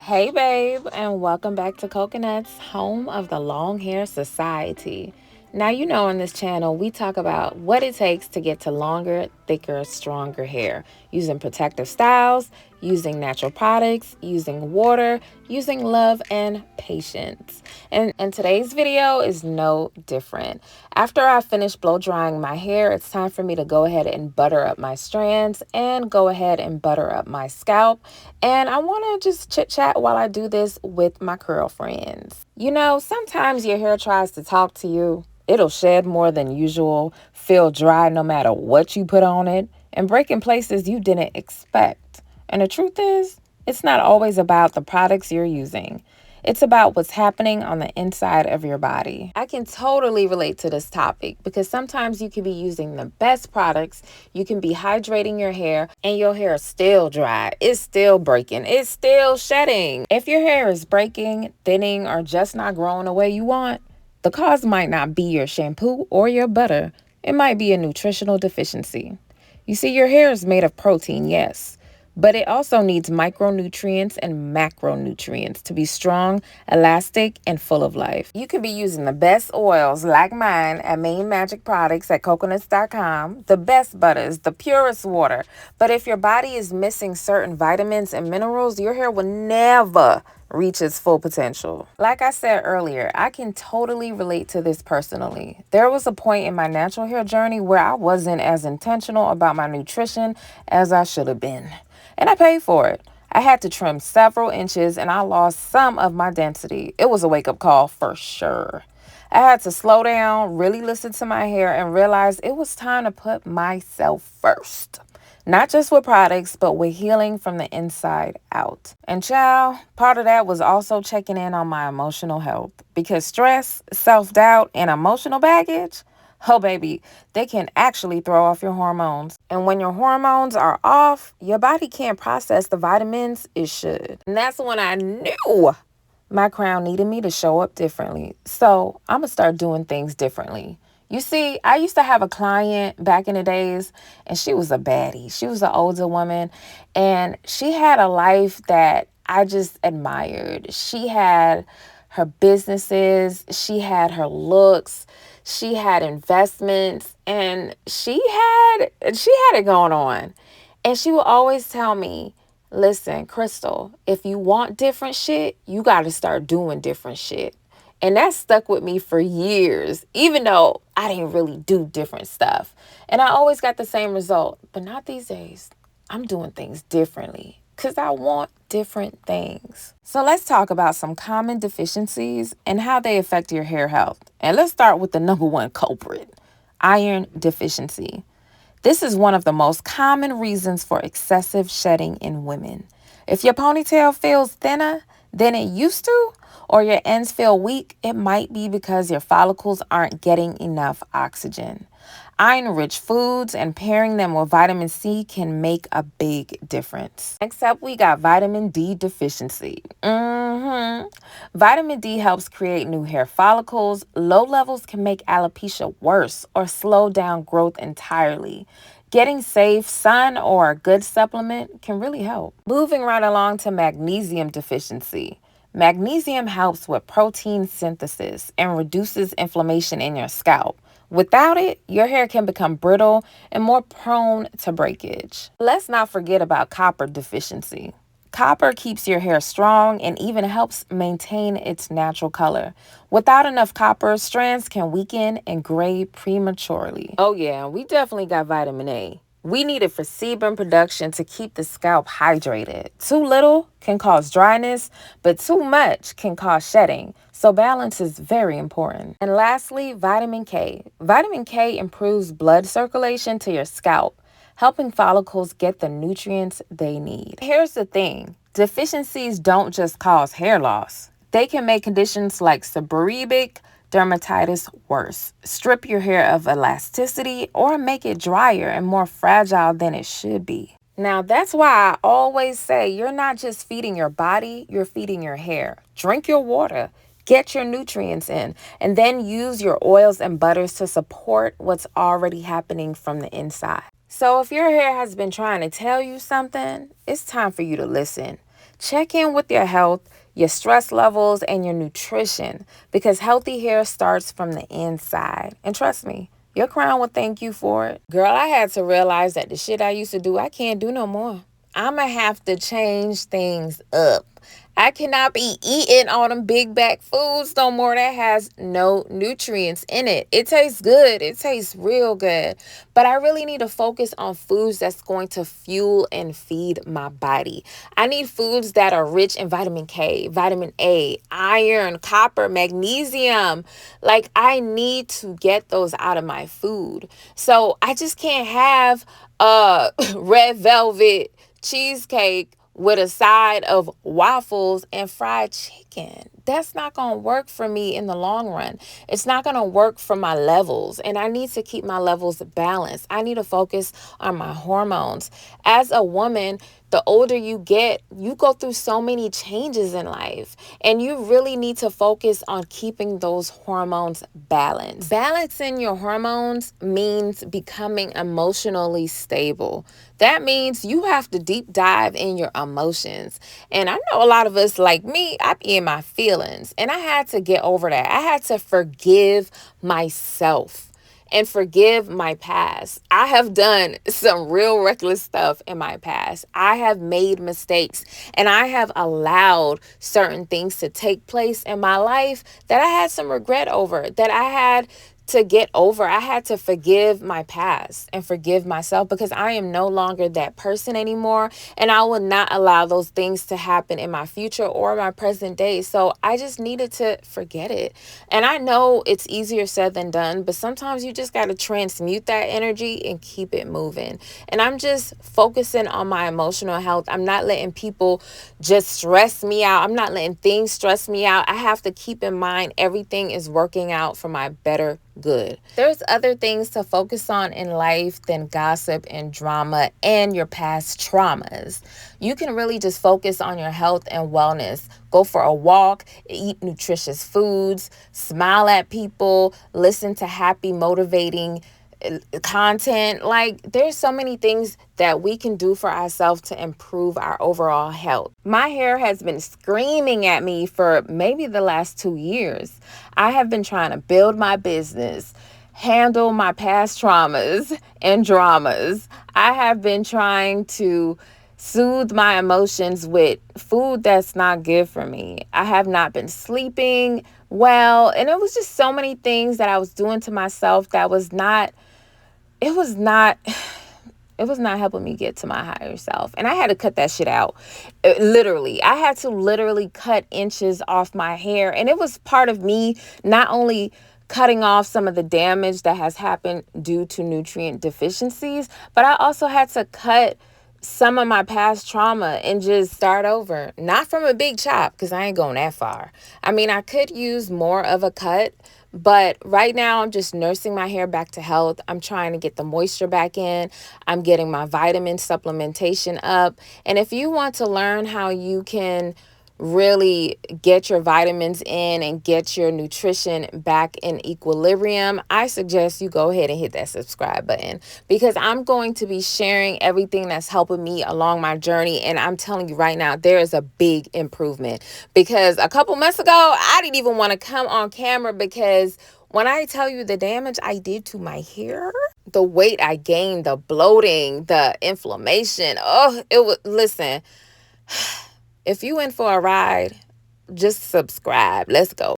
Hey, babe, and welcome back to Coconuts, home of the Long Hair Society. Now, you know, on this channel, we talk about what it takes to get to longer, thicker, stronger hair using protective styles, using natural products, using water, using love, and patience. And today's video is no different. After I finish blow drying my hair, it's time for me to go ahead and butter up my strands and go ahead and butter up my scalp. And I want to just chit chat while I do this with my girlfriends. You know, sometimes your hair tries to talk to you. It'll shed more than usual, feel dry no matter what you put on it, and break in places you didn't expect. And the truth is, it's not always about the products you're using. It's about what's happening on the inside of your body. I can totally relate to this topic because sometimes you can be using the best products, you can be hydrating your hair, and your hair is still dry, it's still breaking, it's still shedding. If your hair is breaking, thinning, or just not growing the way you want, the cause might not be your shampoo or your butter. It might be a nutritional deficiency. You see, your hair is made of protein, yes, but it also needs micronutrients and macronutrients to be strong, elastic, and full of life. You could be using the best oils like mine at Main Magic Products at coconuts.com, the best butters, the purest water. But if your body is missing certain vitamins and minerals, your hair will never reach its full potential. Like I said earlier, I can totally relate to this personally. There was a point in my natural hair journey where I wasn't as intentional about my nutrition as I should have been. And I paid for it. I had to trim several inches and I lost some of my density. It was a wake-up call for sure. I had to slow down, really listen to my hair, and realize it was time to put myself first. Not just with products, but with healing from the inside out. And child, part of that was also checking in on my emotional health. Because stress, self-doubt, and emotional baggage, oh baby, they can actually throw off your hormones. And when your hormones are off, your body can't process the vitamins it should. And that's when I knew my crown needed me to show up differently. So I'm going to start doing things differently. You see, I used to have a client back in the days, and she was a baddie. She was an older woman, and she had a life that I just admired. She had her businesses, she had her looks, she had investments, and she had it going on. And she would always tell me, listen, Crystal, if you want different shit, you got to start doing different shit. And that stuck with me for years, even though I didn't really do different stuff. And I always got the same result, but not these days. I'm doing things differently because I want different things. So let's talk about some common deficiencies and how they affect your hair health. And let's start with the number one culprit, iron deficiency. This is one of the most common reasons for excessive shedding in women. If your ponytail feels thinner than it used to, or your ends feel weak, it might be because your follicles aren't getting enough oxygen. Iron-rich foods and pairing them with vitamin C can make a big difference. Next up, we got vitamin D deficiency. Vitamin D helps create new hair follicles. Low levels can make alopecia worse or slow down growth entirely. Getting safe sun or a good supplement can really help. Moving right along to magnesium deficiency. Magnesium helps with protein synthesis and reduces inflammation in your scalp. Without it, your hair can become brittle and more prone to breakage. Let's not forget about copper deficiency. Copper keeps your hair strong and even helps maintain its natural color. Without enough copper, strands can weaken and gray prematurely. Oh yeah, we definitely got vitamin A. We need it for sebum production to keep the scalp hydrated. Too little can cause dryness, but too much can cause shedding. So balance is very important. And lastly, vitamin K. Vitamin K improves blood circulation to your scalp, helping follicles get the nutrients they need. Here's the thing. Deficiencies don't just cause hair loss. They can make conditions like seborrheic dermatitis worse, strip your hair of elasticity, or make it drier and more fragile than it should be. Now, that's why I always say you're not just feeding your body, you're feeding your hair. Drink your water, get your nutrients in, and then use your oils and butters to support what's already happening from the inside. So if your hair has been trying to tell you something, it's time for you to listen. Check in with your health, your stress levels, and your nutrition, because healthy hair starts from the inside. And trust me, your crown will thank you for it. Girl, I had to realize that the shit I used to do, I can't do no more. I'm going to have to change things up. I cannot be eating all them big bag foods no more that has no nutrients in it. It tastes good. It tastes real good. But I really need to focus on foods that's going to fuel and feed my body. I need foods that are rich in vitamin K, vitamin A, iron, copper, magnesium. Like, I need to get those out of my food. So I just can't have red velvet cheesecake with a side of waffles and fried chicken. That's not going to work for me in the long run. It's not going to work for my levels. And I need to keep my levels balanced. I need to focus on my hormones. As a woman, the older you get, you go through so many changes in life. And you really need to focus on keeping those hormones balanced. Balancing your hormones means becoming emotionally stable. That means you have to deep dive in your emotions. And I know a lot of us, like me, I be in my feelings. And I had to get over that. I had to forgive myself and forgive my past. I have done some real reckless stuff in my past. I have made mistakes, and I have allowed certain things to take place in my life that I had some regret over, that I had to get over. I had to forgive my past and forgive myself, because I am no longer that person anymore. And I will not allow those things to happen in my future or my present day. So I just needed to forget it. And I know it's easier said than done, but sometimes you just got to transmute that energy and keep it moving. And I'm just focusing on my emotional health. I'm not letting people just stress me out. I'm not letting things stress me out. I have to keep in mind everything is working out for my better good. There's other things to focus on in life than gossip and drama and your past traumas. You can really just focus on your health and wellness. Go for a walk, eat nutritious foods, smile at people, listen to happy, motivating content. Like, there's so many things that we can do for ourselves to improve our overall health. My hair has been screaming at me for maybe the last 2 years. I have been trying to build my business, handle my past traumas and dramas. I have been trying to soothe my emotions with food that's not good for me. I have not been sleeping well, and it was just so many things that I was doing to myself that was not it was not it was not helping me get to my higher self. And I had to cut that shit out. Literally, I had to literally cut inches off my hair. And it was part of me not only cutting off some of the damage that has happened due to nutrient deficiencies, but I also had to cut some of my past trauma and just start over. Not from a big chop, because I ain't going that far. I mean, I could use more of a cut, but right now I'm just nursing my hair back to health. I'm trying to get the moisture back in. I'm getting my vitamin supplementation up. And if you want to learn how you can really get your vitamins in and get your nutrition back in equilibrium, I suggest you go ahead and hit that subscribe button, because I'm going to be sharing everything that's helping me along my journey. And I'm telling you right now, there is a big improvement, because a couple months ago, I didn't even want to come on camera, because when I tell you the damage I did to my hair, the weight I gained, the bloating, the inflammation, listen, if you in for a ride, just subscribe. Let's go.